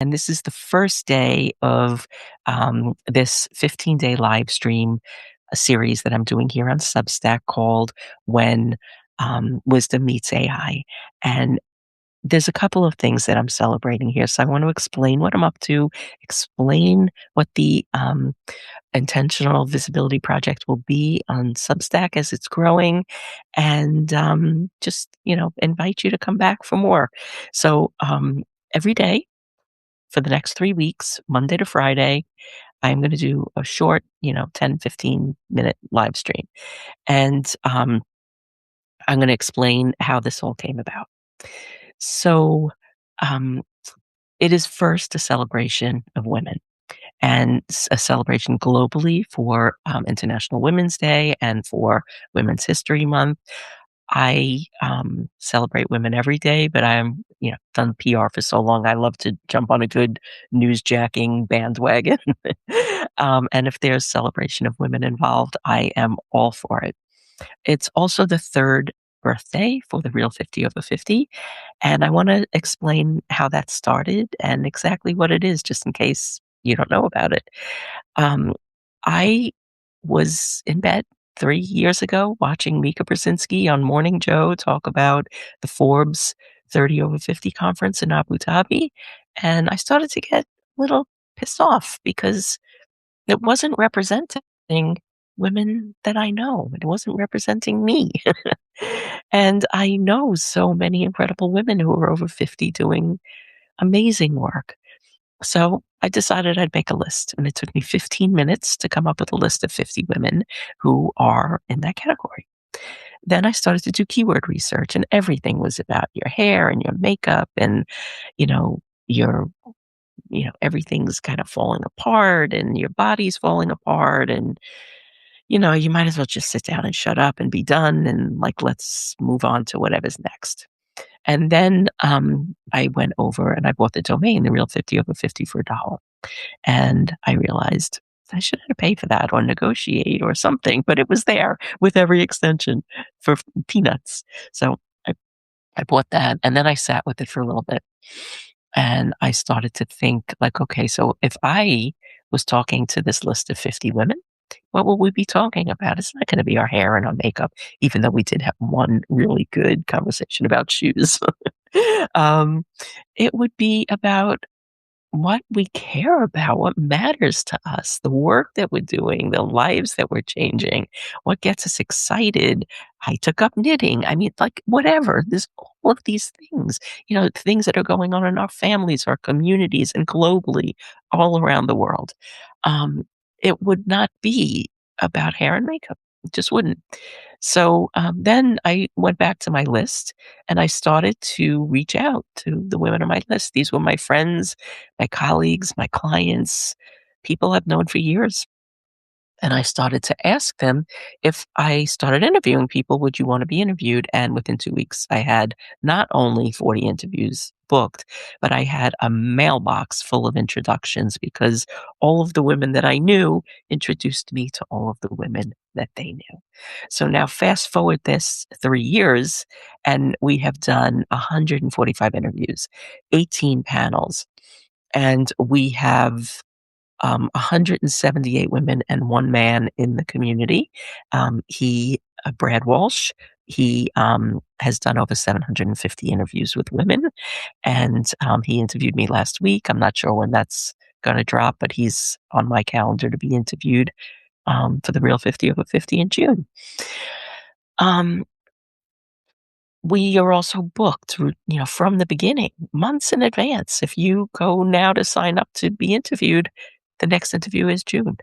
And this is the first day of this 15-day live stream series that I'm doing here on Substack called When Wisdom Meets AI. And there's a couple of things that I'm celebrating here. So I want to explain what I'm up to, explain what the Intentional Visibility Project will be on Substack as it's growing, and just, invite you to come back for more. So every day for the next 3 weeks, Monday to Friday, I'm going to do a short, 10, 15-minute live stream. And I'm going to explain how this all came about. So um, it is first a celebration of women and a celebration globally for International Women's Day and for Women's History Month. I celebrate women every day, but I'm, done PR for so long. I love to jump on a good newsjacking bandwagon. And if there's celebration of women involved, I am all for it. It's also the third birthday for the Real 50 Over 50. And I want to explain how that started and exactly what it is, just in case you don't know about it. Um, I was in bed 3 years ago watching Mika Brzezinski on Morning Joe talk about the Forbes 30 over 50 conference in Abu Dhabi. And I started to get a little pissed off because it wasn't representing women that I know. It wasn't representing me. And I know so many incredible women who are over 50 doing amazing work. So I decided I'd make a list, and it took me 15 minutes to come up with a list of 50 women who are in that category. Then I started to do keyword research, and everything was about your hair and your makeup and, your, everything's kind of falling apart and your body's falling apart. And, you might as well just sit down and shut up and be done. And like, let's move on to whatever's next. And then I went over and I bought the domain, the Real 50 Over 50 for $1. And I realized I should have paid for that or negotiate or something, but it was there with every extension for peanuts. So I bought that and then I sat with it for a little bit and I started to think like, okay, so if I was talking to this list of 50 women, what will we be talking about? It's not going to be our hair and our makeup, even though we did have one really good conversation about shoes. um, it would be about what we care about, what matters to us, the work that we're doing, the lives that we're changing, what gets us excited. I took up knitting. I mean, like whatever. There's all of these things, things that are going on in our families, our communities, and globally, all around the world. It would not be about hair and makeup. It just wouldn't. So then I went back to my list and I started to reach out to the women on my list. These were my friends, my colleagues, my clients, people I've known for years. And I started to ask them if I started interviewing people, would you want to be interviewed? And within 2 weeks, I had not only 40 interviews booked, but I had a mailbox full of introductions because all of the women that I knew introduced me to all of the women that they knew. So now fast forward this 3 years, and we have done 145 interviews, 18 panels, and we have 178 women and one man in the community. Brad Walsh, he has done over 750 interviews with women, and he interviewed me last week. I'm not sure when that's going to drop, but he's on my calendar to be interviewed for the Real 50 Over 50 in June. We are also booked, from the beginning, months in advance. If you go now to sign up to be interviewed, the next interview is June.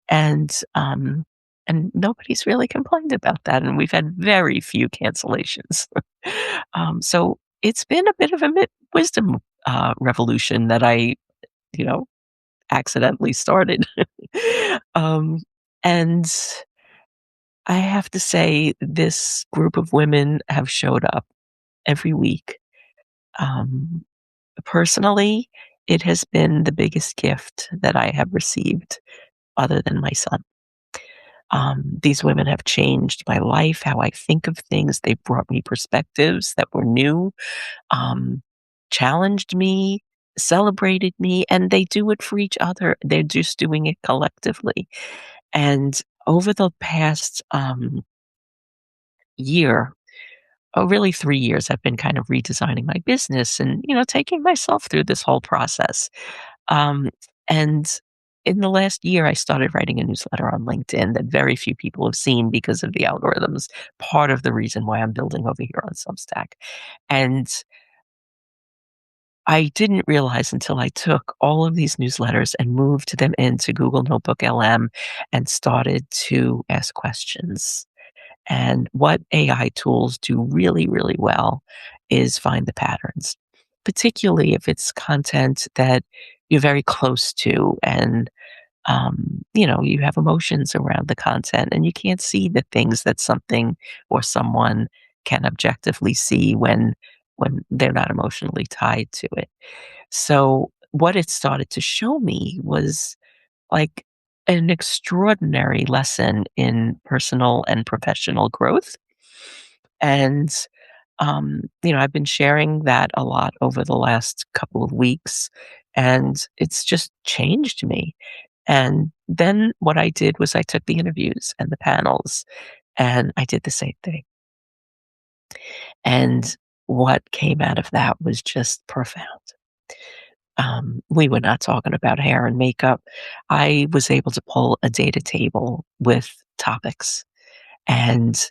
And nobody's really complained about that, and we've had very few cancellations. So it's been a bit of a wisdom revolution that I, accidentally started. And I have to say, this group of women have showed up every week. Um, Personally, it has been the biggest gift that I have received other than my son. These women have changed my life, how I think of things. They've brought me perspectives that were new, challenged me, celebrated me, and they do it for each other. They're just doing it collectively. And over the past year, oh, really 3 years, I've been kind of redesigning my business and, taking myself through this whole process. Um, and in the last year, I started writing a newsletter on LinkedIn that very few people have seen because of the algorithms. Part of the reason why I'm building over here on Substack. And I didn't realize until I took all of these newsletters and moved them into Google Notebook LM and started to ask questions. And what AI tools do really, really well is find the patterns, particularly if it's content that you're very close to and you have emotions around the content and you can't see the things that something or someone can objectively see when they're not emotionally tied to it. So what it started to show me was like an extraordinary lesson in personal and professional growth. And I've been sharing that a lot over the last couple of weeks, and it's just changed me. And then what I did was I took the interviews and the panels, and I did the same thing. And what came out of that was just profound. We were not talking about hair and makeup. I was able to pull a data table with topics, and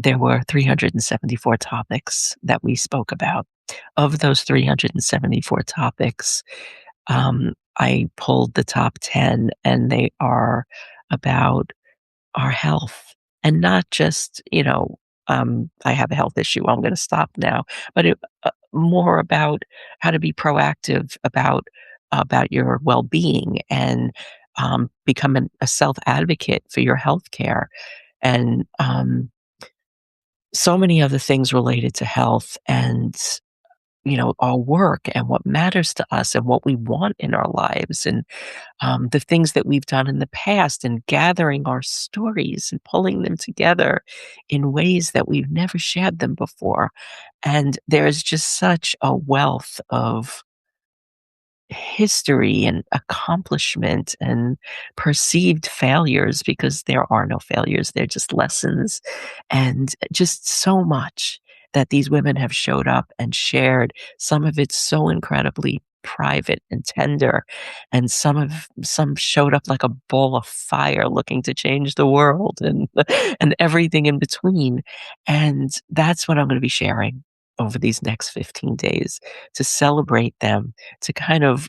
there were 374 topics that we spoke about. Of those 374 topics, I pulled the top 10, and they are about our health, and not just, I have a health issue, I'm going to stop now, but more about how to be proactive about your well-being and become a self advocate for your health care and so many other things related to health and our work and what matters to us and what we want in our lives and the things that we've done in the past and gathering our stories and pulling them together in ways that we've never shared them before. And there's just such a wealth of history and accomplishment and perceived failures because there are no failures, they're just lessons, and just so much that these women have showed up and shared. Some of it so incredibly private and tender, and some showed up like a ball of fire looking to change the world and and everything in between. And that's what I'm going to be sharing over these next 15 days to celebrate them, to kind of,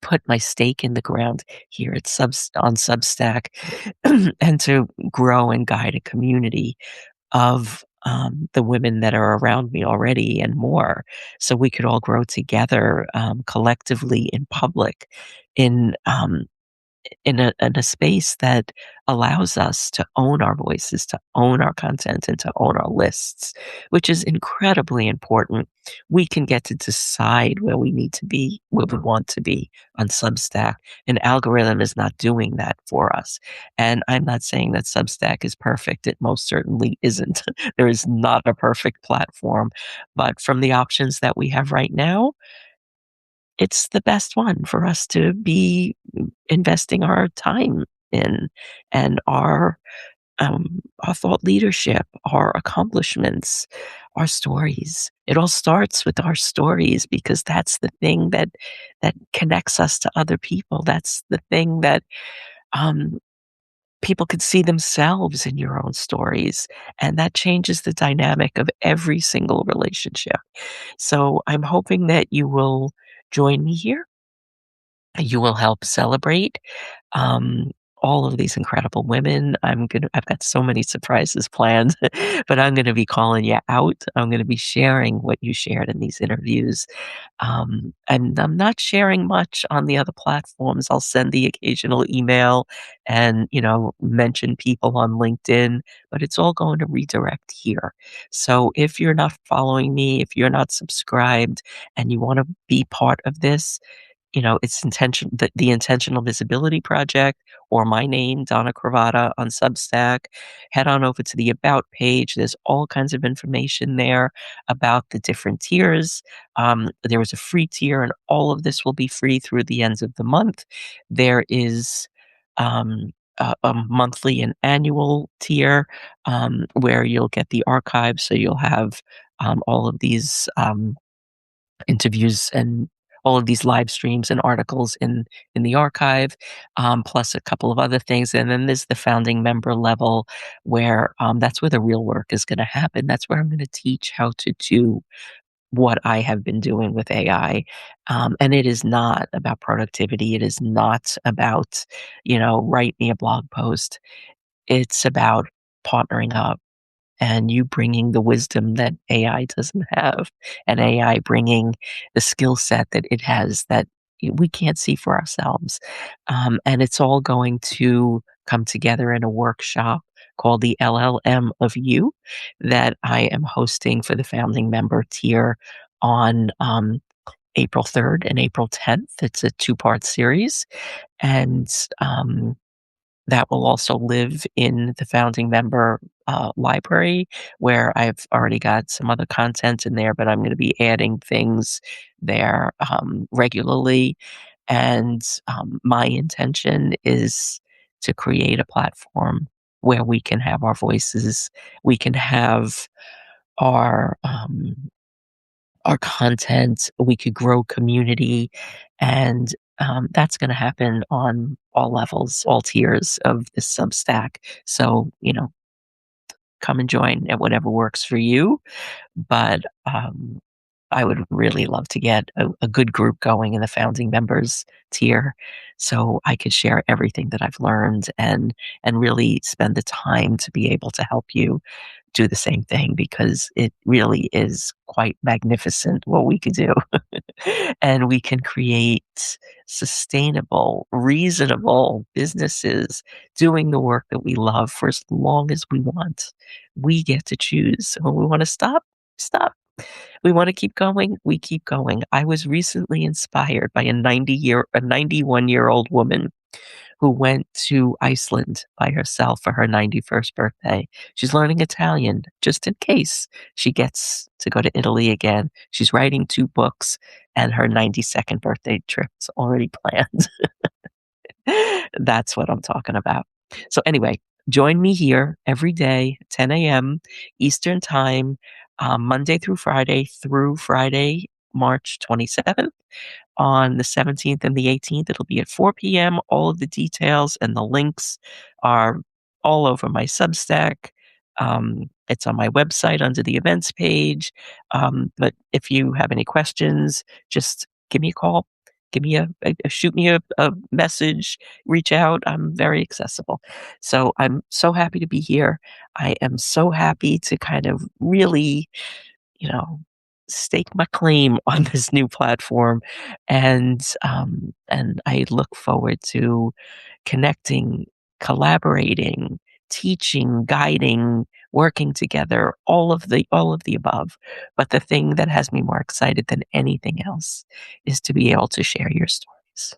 put my stake in the ground here at on Substack, and to grow and guide a community of the women that are around me already and more, so we could all grow together collectively in public, in in a space that allows us to own our voices, to own our content, and to own our lists, which is incredibly important. We can get to decide where we need to be, where we want to be on Substack. An algorithm is not doing that for us. And I'm not saying that Substack is perfect. It most certainly isn't. There is not a perfect platform. But from the options that we have right now, it's the best one for us to be investing our time in and our thought leadership, our accomplishments, our stories. It all starts with our stories because that's the thing that connects us to other people. That's the thing that um, people could see themselves in your own stories, and that changes the dynamic of every single relationship. So I'm hoping that you will join me here. You will help celebrate um, all of these incredible women. I've got so many surprises planned, but I'm gonna be calling you out. I'm gonna be sharing what you shared in these interviews. And I'm not sharing much on the other platforms. I'll send the occasional email and, mention people on LinkedIn, but it's all going to redirect here. So if you're not following me, if you're not subscribed and you want to be part of this, it's the Intentional Visibility Project or my name, Donna Cravotta on Substack. Head on over to the About page. There's all kinds of information there about the different tiers. There is a free tier, and all of this will be free through the ends of the month. There is a monthly and annual tier where you'll get the archives. So you'll have all of these interviews and all of these live streams and articles in the archive, plus a couple of other things. And then there's the founding member level, where that's where the real work is going to happen. That's where I'm going to teach how to do what I have been doing with AI. And it is not about productivity. It is not about, write me a blog post. It's about partnering up and you bringing the wisdom that AI doesn't have, and AI bringing the skill set that it has that we can't see for ourselves. And it's all going to come together in a workshop called the LLM of You that I am hosting for the founding member tier on April 3rd and April 10th. It's a two-part series. And that will also live in the founding member library, where I've already got some other content in there, but I'm going to be adding things there regularly. And my intention is to create a platform where we can have our voices, we can have our our content, we could grow community, and that's going to happen on all levels, all tiers of the Substack. So, come and join at whatever works for you. But I would really love to get a good group going in the founding members tier, so I could share everything that I've learned and really spend the time to be able to help you do the same thing, because it really is quite magnificent what we could do. And we can create sustainable, reasonable businesses doing the work that we love for as long as we want. We get to choose. When we want to stop, stop. We want to keep going, we keep going. I was recently inspired by a 91-year-old woman who went to Iceland by herself for her 91st birthday. She's learning Italian just in case she gets to go to Italy again. She's writing 2 books, and her 92nd birthday trip is already planned. That's what I'm talking about. So anyway, join me here every day, 10 a.m. Eastern Time, Monday through Friday, March 27th. On the 17th and the 18th, it'll be at 4 p.m. All of the details and the links are all over my Substack. It's on my website under the events page. But if you have any questions, just give me a call. Give me shoot me a message, reach out. I'm very accessible. So I'm so happy to be here. I am so happy to kind of really, you know, stake my claim on this new platform, and I look forward to connecting, collaborating, teaching, guiding, working together, all of the above. But the thing that has me more excited than anything else is to be able to share your stories.